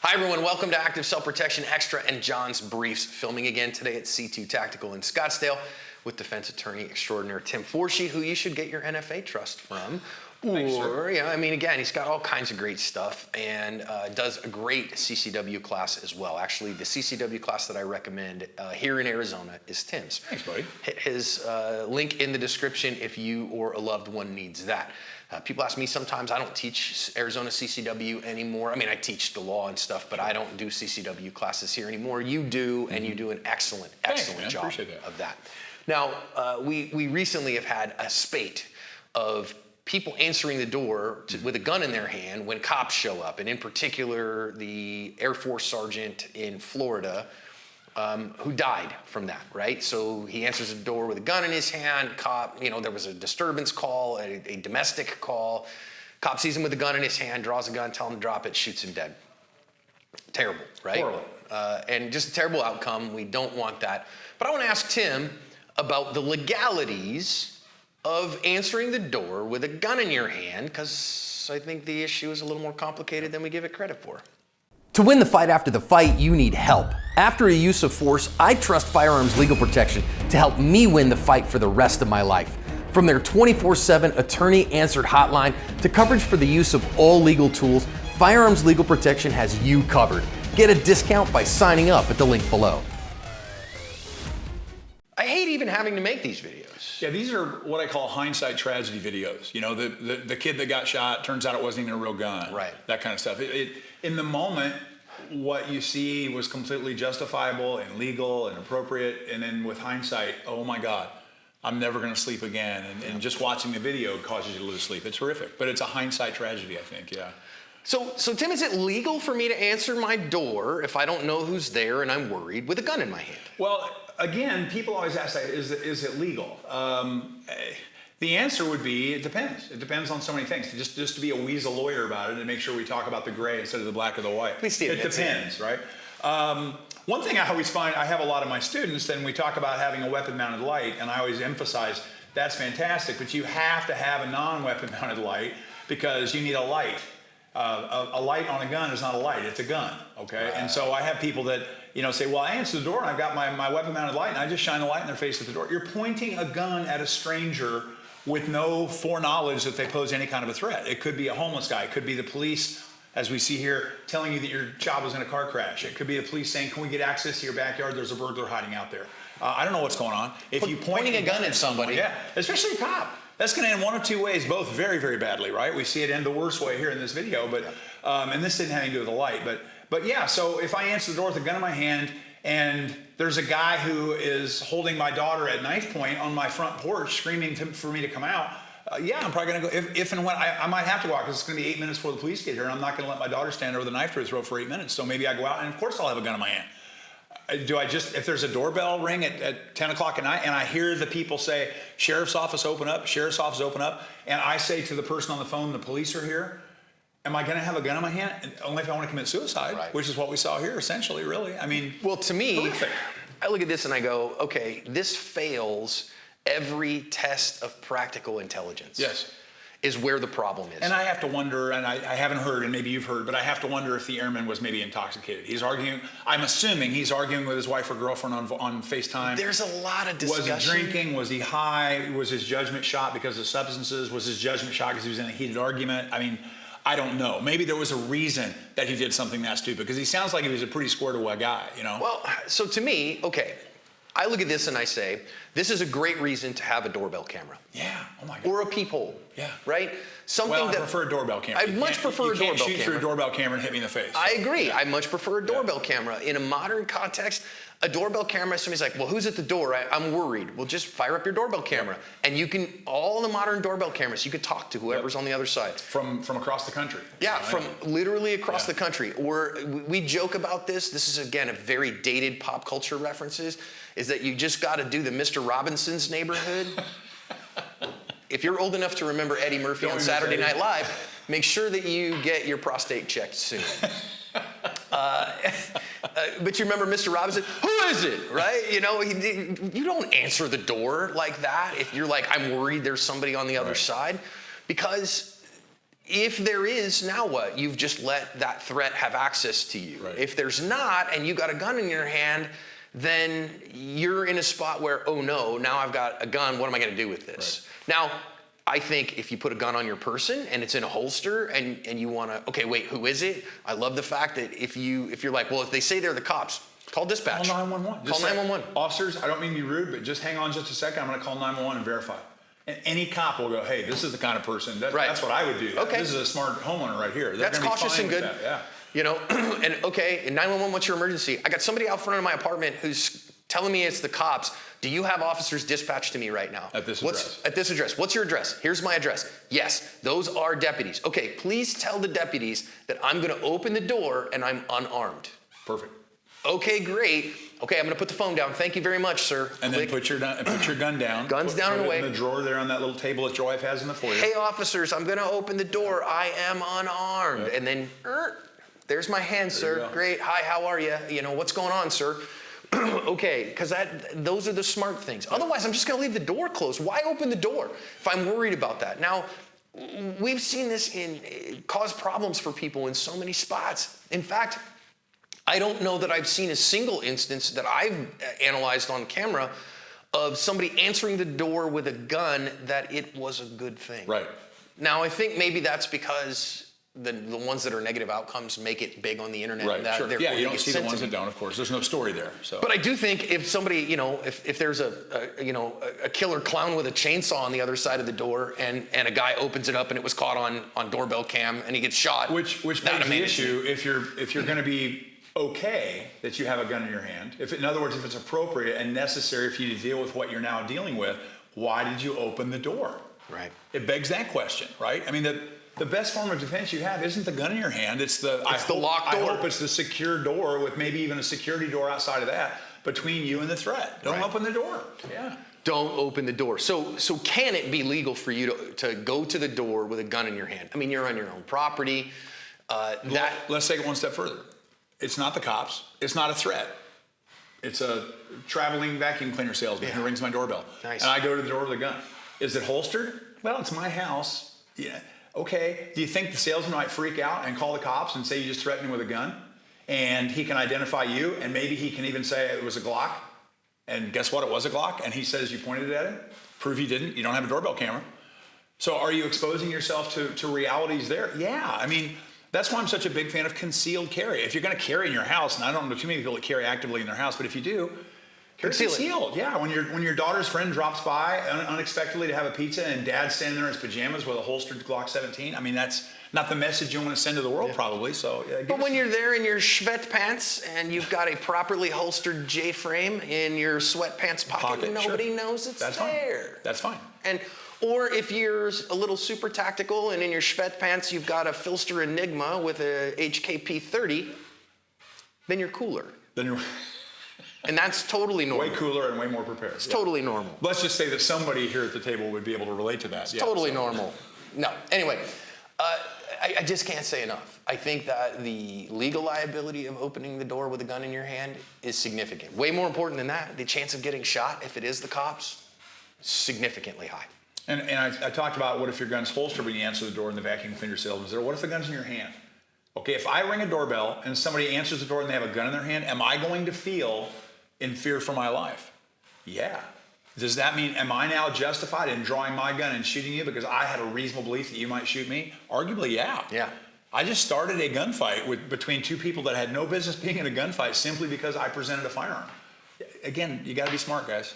Hi everyone, welcome to Active Self-Protection Extra and John's Briefs, filming again today at C2 Tactical in Scottsdale with defense attorney extraordinaire Tim Forshey, who you should get your NFA trust from. Thanks, Or, yeah, I mean, again, he's got all kinds of great stuff and does a great CCW class as well. Actually, the CCW class that I recommend here in Arizona is Tim's. Thanks, buddy. Hit his link in the description if you or a loved one needs that. People ask me sometimes, I don't teach Arizona CCW anymore. I mean, I teach the law and stuff, but I don't do CCW classes here anymore. You do, and you do an excellent job of that. Now, we recently have had a spate of people answering the door with a gun in their hand when cops show up, and in particular, the Air Force sergeant in Florida who died from that, right? So he answers the door with a gun in his hand. Cop, there was a disturbance call, a domestic call. Cop sees him with a gun in his hand, draws a gun, tells him to drop it, shoots him dead. Terrible, right? Horrible. And just a terrible outcome. We don't want that. But I want to ask Tim about the legalities of answering the door with a gun in your hand, because I think the issue is a little more complicated than we give it credit for. To win the fight after the fight, you need help. After a use of force, I trust Firearms Legal Protection to help me win the fight for the rest of my life. From their 24/7 attorney-answered hotline to coverage for the use of all legal tools, Firearms Legal Protection has you covered. Get a discount by signing up at the link below. I hate even having to make these videos. Yeah, these are what I call hindsight tragedy videos. You know, the kid that got shot, turns out it wasn't even a real gun. Right. That kind of stuff. In the moment, what you see was completely justifiable and legal and appropriate. And then with hindsight, oh my God, I'm never going to sleep again. And just watching the video causes you to lose sleep. It's horrific. But it's a hindsight tragedy, I think, yeah. So Tim, is it legal for me to answer my door if I don't know who's there and I'm worried with a gun in my hand? Well, again, people always ask that, is it legal? The answer would be, it depends. It depends on so many things. Just to be a weasel lawyer about it and make sure we talk about the gray instead of the black or the white. Please, Steve. It depends, right? One thing I always find, I have a lot of my students, and we talk about having a weapon-mounted light, and I always emphasize that's fantastic, but you have to have a non-weapon mounted light because you need a light. A light on a gun is not a light, it's a gun, okay? Right. And so I have people that, say, well, I answer the door and I've got my weapon-mounted light and I just shine the light in their face at the door. You're pointing a gun at a stranger with no foreknowledge that they pose any kind of a threat. It could be a homeless guy. It could be the police, as we see here, telling you that your child was in a car crash. It could be the police saying, can we get access to your backyard? There's a burglar hiding out there. I don't know what's going on. If you pointing a gun at somebody. Yeah, especially a cop. That's going to end one of two ways, both very, very badly, right? We see it end the worst way here in this video, but and this didn't have anything to do with the light. But yeah, so if I answer the door with a gun in my hand and there's a guy who is holding my daughter at knife point on my front porch screaming for me to come out, yeah, I'm probably going to go, if and when, I might have to go out because it's going to be 8 minutes before the police get here and I'm not going to let my daughter stand over the knife to her throat for 8 minutes. So maybe I go out and of course I'll have a gun in my hand. If there's a doorbell ring at 10 o'clock at night and I hear the people say, sheriff's office open up, and I say to the person on the phone, the police are here, am I going to have a gun in my hand? Only if I want to commit suicide, right. Which is what we saw here, essentially, really. I mean, well, to me, horrific. I look at this and I go, okay, this fails every test of practical intelligence. Yes. Is where the problem is. And I have to wonder, and I haven't heard, and maybe you've heard, but I have to wonder if the airman was maybe intoxicated. He's arguing, I'm assuming he's arguing with his wife or girlfriend on FaceTime. There's a lot of discussion. Was he drinking? Was he high? Was his judgment shot because of substances? Was his judgment shot because he was in a heated argument? I mean, I don't know. Maybe there was a reason that he did something that stupid, because he sounds like he was a pretty squared away guy, Well, so to me, okay, I look at this and I say, this is a great reason to have a doorbell camera. Yeah, oh my God. Or a peephole. Yeah. Right? I prefer a doorbell camera. I much prefer a doorbell camera. You can't shoot through a doorbell camera and hit me in the face. I agree. I much prefer a doorbell camera. In a modern context, a doorbell camera, somebody's like, well, who's at the door? I'm worried. Well, just fire up your doorbell camera. And you can, all the modern doorbell cameras, you can talk to whoever's on the other side. From across the country. Yeah, from literally across the country. Or we joke about this. This is, again, a very dated pop culture references, is that you just got to do the Mr. Robinson's Neighborhood. If you're old enough to remember Eddie Murphy on Saturday Night Live, make sure that you get your prostate checked soon. But you remember Mr. Robinson? Who is it? Right? You don't answer the door like that if you're like, I'm worried there's somebody on the other side. Because if there is, now what? You've just let that threat have access to you. Right. If there's not, and you got a gun in your hand, then you're in a spot where, oh no, now I've got a gun, what am I gonna do with this? Right. Now, I think if you put a gun on your person and it's in a holster and you wanna, okay, wait, who is it? I love the fact that if you're like, well, if they say they're the cops, call dispatch. Call 911. Call 911. Officers, I don't mean to be rude, but just hang on just a second. I'm gonna call 911 and verify. And any cop will go, hey, this is the kind of person, that's what I would do. Okay. This is a smart homeowner right here. That's cautious and good. That. Yeah. You know, and okay, in 911, what's your emergency? I got somebody out front of my apartment who's telling me it's the cops. Do you have officers dispatched to me right now? At this address. At this address. What's your address? Here's my address. Yes, those are deputies. Okay, please tell the deputies that I'm gonna open the door and I'm unarmed. Perfect. Okay, great. Okay, I'm gonna put the phone down. Thank you very much, sir. And Click. then put your gun down. Guns down and away. Put it in the drawer there on that little table that your wife has in the foyer. Hey, officers, I'm gonna open the door. I am unarmed. Yep. And then, there's my hand, sir. Great. Hi, how are you? You know, what's going on, sir? Okay, because those are the smart things. Otherwise, I'm just gonna leave the door closed. Why open the door if I'm worried about that? Now, we've seen this cause problems for people in so many spots. In fact, I don't know that I've seen a single instance that I've analyzed on camera of somebody answering the door with a gun that it was a good thing. Right. Now, I think maybe that's because the ones that are negative outcomes make it big on the internet. Right, That sure. therefore Yeah, you don't see the ones sensitive. that don't, of course. There's no story there. So. But I do think if somebody, you know, if there's a killer clown with a chainsaw on the other side of the door and a guy opens it up and it was caught on doorbell cam and he gets shot. Which begs the issue if you're going to be okay that you have a gun in your hand. In other words, if it's appropriate and necessary for you to deal with what you're now dealing with, why did you open the door? Right. It begs that question, right? I mean, the best form of defense you have isn't the gun in your hand. It's the locked door. I hope it's the secure door with maybe even a security door outside of that between you and the threat. Don't open the door. Yeah. Don't open the door. So can it be legal for you to go to the door with a gun in your hand? I mean, you're on your own property. Let's take it one step further. It's not the cops. It's not a threat. It's a traveling vacuum cleaner salesman who rings my doorbell. Nice. And I go to the door with a gun. Is it holstered? Well, it's my house. Yeah. Okay. Do you think the salesman might freak out and call the cops and say you just threatened him with a gun? And he can identify you, and maybe he can even say it was a Glock. And guess what? It was a Glock. And he says you pointed it at him. Prove you didn't. You don't have a doorbell camera. So are you exposing yourself to realities there? Yeah. I mean, that's why I'm such a big fan of concealed carry. If you're going to carry in your house, and I don't know too many people that carry actively in their house, but if you do, carry concealed. Yeah, when your daughter's friend drops by unexpectedly to have a pizza and dad's standing there in his pajamas with a holstered Glock 17, I mean, that's not the message you want to send to the world probably. So, but when you're there in your sweatpants and you've got a properly holstered J-frame in your sweatpants pocket nobody knows it's that's there. Fine. That's fine. Or if you're a little super tactical and in your sweatpants you've got a Filster Enigma with a HKP 30, then you're cooler. And that's totally normal. Way cooler and way more prepared. It's totally normal. Let's just say that somebody here at the table would be able to relate to that. It's totally normal. No. Anyway, I just can't say enough. I think that the legal liability of opening the door with a gun in your hand is significant. Way more important than that, the chance of getting shot, if it is the cops, significantly high. And I talked about what if your gun's holstered when you answer the door and the vacuum cleaner salesman's there. What if the gun's in your hand? Okay, if I ring a doorbell and somebody answers the door and they have a gun in their hand, am I going to feel in fear for my life? Yeah. Does that mean, am I now justified in drawing my gun and shooting you because I had a reasonable belief that you might shoot me? Arguably, yeah. Yeah. I just started a gunfight between two people that had no business being in a gunfight simply because I presented a firearm. Again, you got to be smart, guys.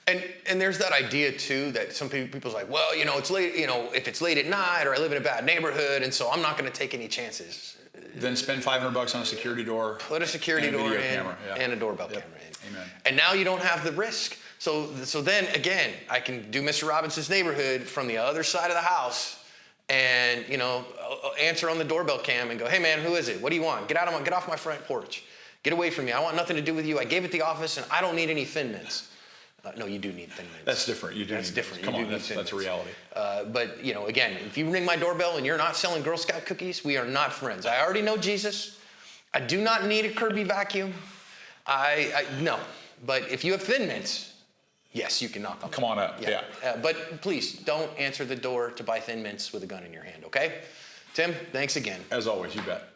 And there's that idea too that some people's like, well, you know, it's late, you know, if it's late at night or I live in a bad neighborhood and so I'm not going to take any chances. Then spend $500 on a security door. Put a security door in and a doorbell camera in. Amen. And now you don't have the risk. So then again, I can do Mr. Robinson's neighborhood from the other side of the house and, you know, answer on the doorbell cam and go, hey man, who is it? What do you want? Get off my front porch. Get away from me. I want nothing to do with you. I gave it the office and I don't need any Thin Mints. No, you do need Thin Mints. That's different. You do. That's different. Come on, that's a reality. But you know, again, if you ring my doorbell and you're not selling Girl Scout cookies, we are not friends. I already know Jesus. I do not need a Kirby vacuum. No. But if you have Thin Mints, yes, you can knock on. Come on up. Yeah. But please don't answer the door to buy Thin Mints with a gun in your hand. Okay? Tim, thanks again. As always, you bet.